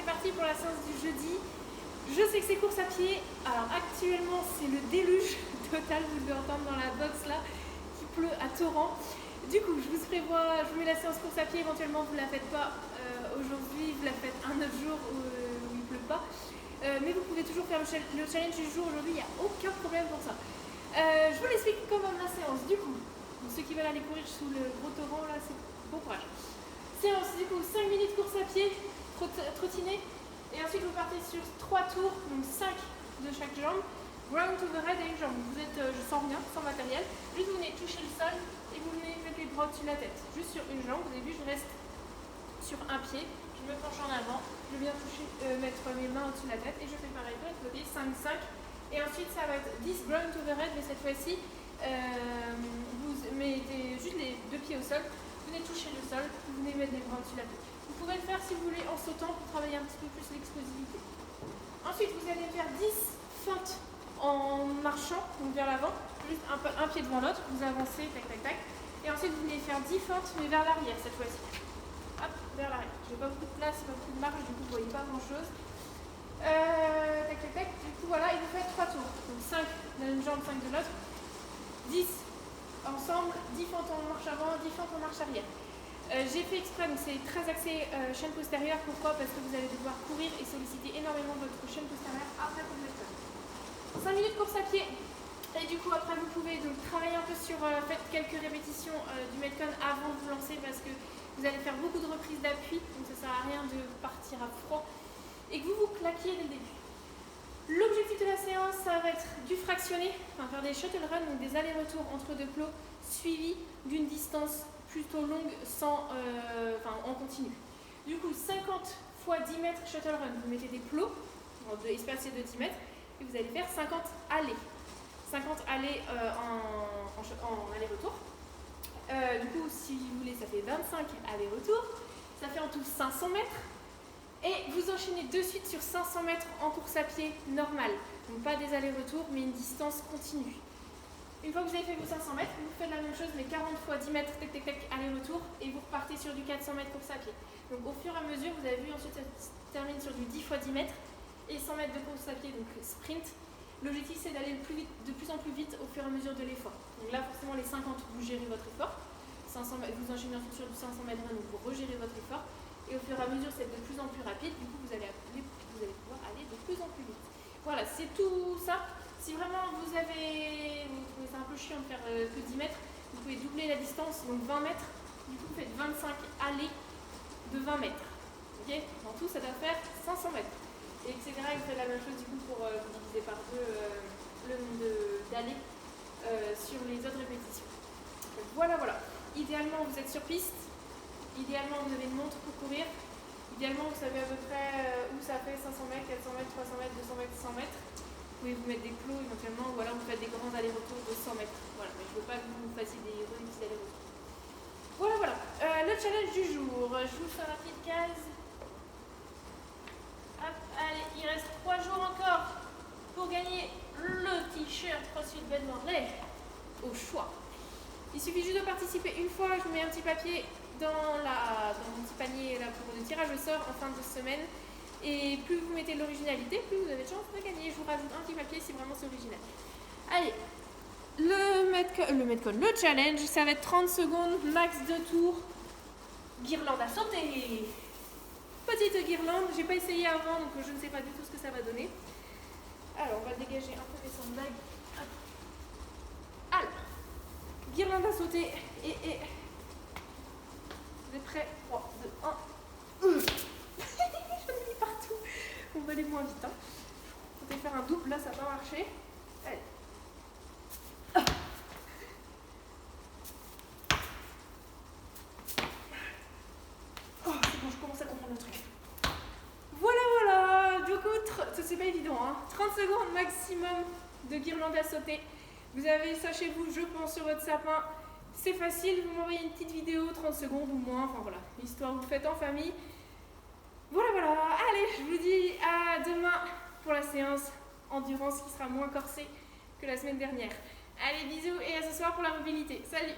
c'est parti pour la séance du jeudi. Je sais que c'est course à pied. Alors actuellement c'est le déluge total, vous devez entendre dans la box là, qui pleut à torrent. Du coup je vous prévois, je vous mets la séance course à pied, éventuellement vous ne la faites pas aujourd'hui, vous la faites un autre jour où il ne pleut pas. Mais vous pouvez toujours faire le challenge du jour aujourd'hui, il n'y a aucun problème pour ça. Je vous l'explique quand même la séance. Du coup, ceux qui veulent aller courir sous le gros torrent là, c'est bon courage. Séance du coup 5 minutes course à pied, trottinée, et ensuite vous partez sur 3 tours, donc 5 de chaque jambe, ground to the head et une jambe. Vous êtes sans rien, sans matériel, juste vous venez toucher le sol et vous venez mettre les bras au-dessus de la tête, juste sur une jambe. Vous avez vu, je reste sur un pied, je me penche en avant, je viens toucher, mettre mes mains au-dessus de la tête et je fais pareil de l'autre côté, 5-5, et ensuite ça va être 10 ground to the head, mais cette fois-ci vous mettez juste les deux pieds au sol. Vous venez toucher le sol, vous venez mettre les bras au-dessus de la tête. Vous pouvez le faire si vous voulez en sautant pour travailler un petit peu plus l'explosivité. Ensuite, vous allez faire 10 feintes en marchant, donc vers l'avant, juste un pied devant l'autre, vous avancez, tac tac tac. Et ensuite, vous venez faire 10 feintes, mais vers l'arrière cette fois-ci. Hop, vers l'arrière. Je n'ai pas beaucoup de place, pas beaucoup de marge, du coup, vous ne voyez pas grand-chose. Tac tac tac. Du coup, voilà, et vous faites 3 tours. Donc 5 d'une jambe, 5 de l'autre. 10 ensemble, 10 fentes en marche avant, 10 fentes en marche arrière. J'ai fait exprès, donc c'est très axé chaîne postérieure. Pourquoi? Parce que vous allez devoir courir et solliciter énormément votre chaîne postérieure après votre méthode. 5 minutes course à pied. Et du coup, après, vous pouvez donc travailler un peu sur, faites quelques répétitions du Metcon avant de vous lancer, parce que vous allez faire beaucoup de reprises d'appui, donc ça ne sert à rien de partir à froid et que vous vous claquiez dès le début. L'objectif de la séance, ça va être du fractionné, enfin faire des shuttle runs, donc des allers-retours entre deux plots, suivis d'une distance plutôt longue en continu. Du coup, 50 fois 10 mètres shuttle run, vous mettez des plots, espacés de 10 mètres, et vous allez faire 50 allées. 50 allées en aller-retour. Du coup, si vous voulez, ça fait 25 allers-retours. Ça fait en tout 500 mètres. Et vous enchaînez de suite sur 500 mètres en course à pied normale. Donc pas des allers-retours, mais une distance continue. Une fois que vous avez fait vos 500 mètres, vous faites la même chose, mais 40 fois 10 mètres, tac tac tac, aller-retour, et vous repartez sur du 400 mètres course à pied. Donc au fur et à mesure, vous avez vu, ensuite ça se termine sur du 10 fois 10 mètres et 100 mètres de course à pied, donc sprint. L'objectif, c'est d'aller de plus en plus vite au fur et à mesure de l'effort. Donc là, forcément, les 50, vous gérez votre effort. 500 mètres, vous enchaînez ensuite sur du 500 mètres, donc vous regérez votre effort. Et au fur et à mesure, c'est de plus en plus rapide. Du coup, vous allez pouvoir aller de plus en plus vite. Voilà, c'est tout ça. Si vraiment vous trouvez ça un peu chiant de faire que 10 mètres, vous pouvez doubler la distance, donc 20 mètres. Du coup, vous faites 25 allées de 20 mètres. Okay, en tout, ça doit faire 500 mètres. Et etc. Et vous faites la même chose du coup pour diviser par deux le nombre d'allées sur les autres répétitions. Donc, voilà. Idéalement, vous êtes sur piste. Idéalement, vous avez une montre pour courir. Idéalement, vous savez à peu près où ça fait 500 mètres, 400 mètres, 300 mètres, 200 mètres, 100 mètres. Vous pouvez vous mettre des plots éventuellement, ou alors vous faites des grands allers-retours de 100 mètres. Voilà, mais je ne veux pas que vous fassiez des petits allers-retours. Voilà. Le challenge du jour. Je vous fais un rapide case. Hop, allez, il reste 3 jours encore pour gagner le t-shirt CrossFit Ben Morley au choix. Il suffit juste de participer une fois. Je vous mets un petit papier dans mon petit panier là, pour le tirage au sort en fin de semaine. Et plus vous mettez de l'originalité, plus vous avez de chance de gagner. Je vous rajoute un petit papier si vraiment c'est original. Allez, le challenge, ça va être 30 secondes, max 2 tours. Guirlande à sauter. Petite guirlande, j'ai pas essayé avant, donc je ne sais pas du tout ce que ça va donner. Alors, on va dégager un peu les sandbags. Alors, guirlande à sauter et... Vous êtes prêts? 3, 2, 1. J'en ai mis partout. On va aller moins vite. Hein. Je vais faire un double, là ça n'a pas marché. Allez. Oh, c'est bon, je commence à comprendre le truc. Voilà. Du coup, c'est pas évident. Hein. 30 secondes maximum de guirlande à sauter. Vous avez ça chez vous, je pense, sur votre sapin. C'est facile, vous m'envoyez une petite vidéo, 30 secondes ou moins, enfin voilà, l'histoire vous le faites en famille. Voilà, allez, je vous dis à demain pour la séance endurance qui sera moins corsée que la semaine dernière. Allez, bisous et à ce soir pour la mobilité. Salut!